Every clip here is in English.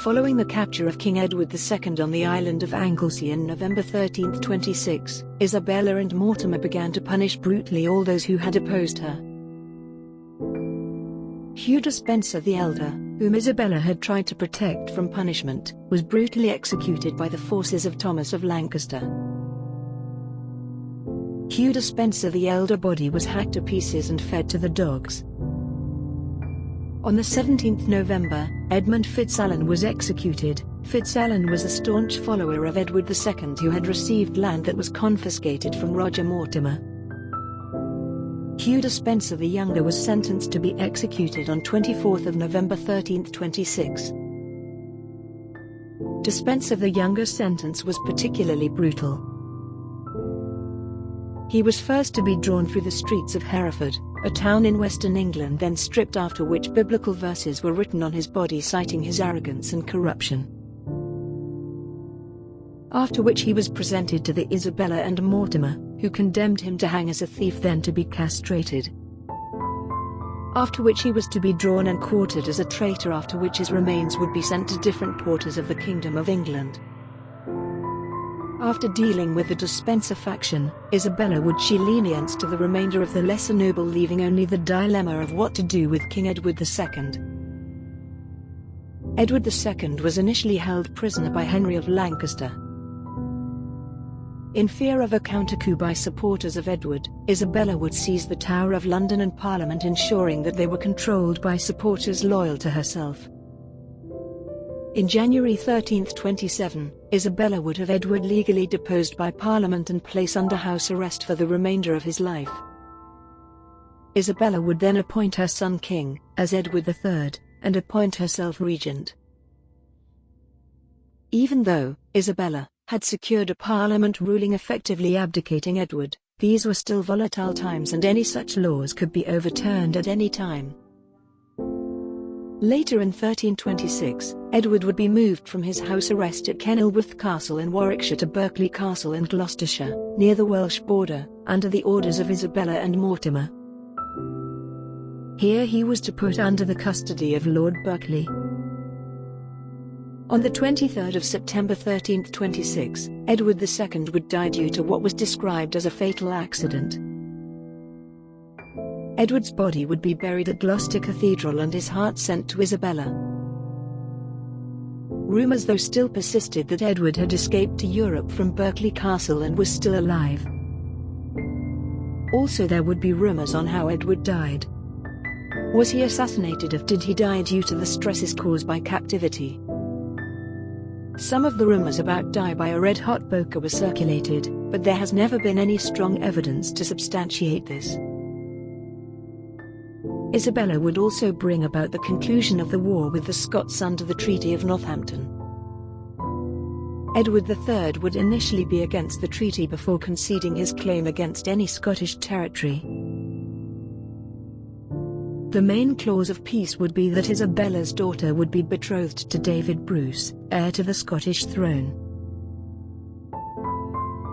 Following the capture of King Edward II on the island of Anglesey in November 1326, Isabella and Mortimer began to punish brutally all those who had opposed her. Hugh Despencer the Elder, whom Isabella had tried to protect from punishment, was brutally executed by the forces of Thomas of Lancaster. Hugh Despencer the Elder body was hacked to pieces and fed to the dogs. On the 17th November, Edmund Fitzalan was executed. Fitzalan was a staunch follower of Edward II who had received land that was confiscated from Roger Mortimer. Hugh Despencer the Younger was sentenced to be executed on 24th of November 1326. Despencer the Younger's sentence was particularly brutal. He was first to be drawn through the streets of Hereford, a town in western England, then stripped, after which biblical verses were written on his body citing his arrogance and corruption. After which he was presented to the Isabella and Mortimer, who condemned him to hang as a thief, then to be castrated. After which he was to be drawn and quartered as a traitor, after which his remains would be sent to different quarters of the Kingdom of England. After dealing with the Despencer faction, Isabella would show lenience to the remainder of the lesser noble, leaving only the dilemma of what to do with King Edward II. Edward II was initially held prisoner by Henry of Lancaster. In fear of a counter-coup by supporters of Edward, Isabella would seize the Tower of London and Parliament, ensuring that they were controlled by supporters loyal to herself. In January 1327, Isabella would have Edward legally deposed by Parliament and place under house arrest for the remainder of his life. Isabella would then appoint her son king, as Edward III, and appoint herself regent. Even though Isabella had secured a Parliament ruling effectively abdicating Edward, these were still volatile times and any such laws could be overturned at any time. Later in 1326, Edward would be moved from his house arrest at Kenilworth Castle in Warwickshire to Berkeley Castle in Gloucestershire, near the Welsh border, under the orders of Isabella and Mortimer. Here he was to put under the custody of Lord Berkeley. On the 23rd of September 1326, Edward II would die due to what was described as a fatal accident. Edward's body would be buried at Gloucester Cathedral and his heart sent to Isabella. Rumours though still persisted that Edward had escaped to Europe from Berkeley Castle and was still alive. Also there would be rumours on how Edward died. Was he assassinated, or did he die due to the stresses caused by captivity? Some of the rumours about die by a red-hot poker were circulated, but there has never been any strong evidence to substantiate this. Isabella would also bring about the conclusion of the war with the Scots under the Treaty of Northampton. Edward III would initially be against the treaty before conceding his claim against any Scottish territory. The main clause of peace would be that Isabella's daughter would be betrothed to David Bruce, heir to the Scottish throne.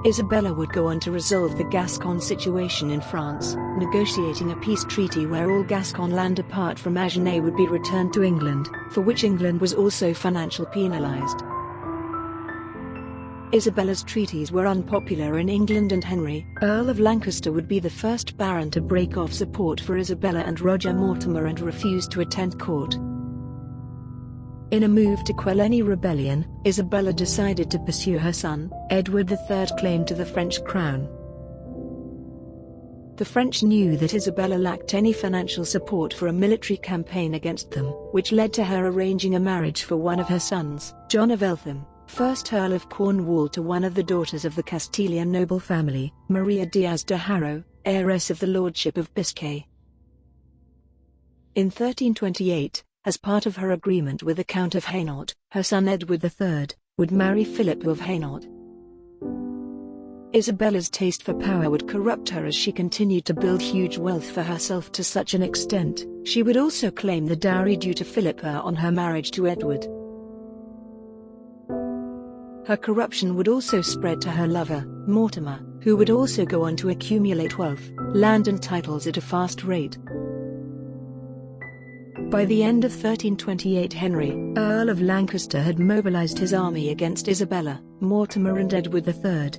Isabella would go on to resolve the Gascon situation in France, negotiating a peace treaty where all Gascon land apart from Agenais would be returned to England, for which England was also financially penalised. Isabella's treaties were unpopular in England, and Henry, Earl of Lancaster, would be the first baron to break off support for Isabella and Roger Mortimer and refuse to attend court. In a move to quell any rebellion, Isabella decided to pursue her son, Edward III's claim to the French crown. The French knew that Isabella lacked any financial support for a military campaign against them, which led to her arranging a marriage for one of her sons, John of Eltham, 1st Earl of Cornwall, to one of the daughters of the Castilian noble family, Maria Diaz de Haro, heiress of the Lordship of Biscay. In 1328, as part of her agreement with the Count of Hainault, her son Edward III would marry Philip of Hainault. Isabella's taste for power would corrupt her as she continued to build huge wealth for herself to such an extent, she would also claim the dowry due to Philippa on her marriage to Edward. Her corruption would also spread to her lover, Mortimer, who would also go on to accumulate wealth, land and titles at a fast rate. By the end of 1328, Henry, Earl of Lancaster, had mobilized his army against Isabella, Mortimer and Edward III,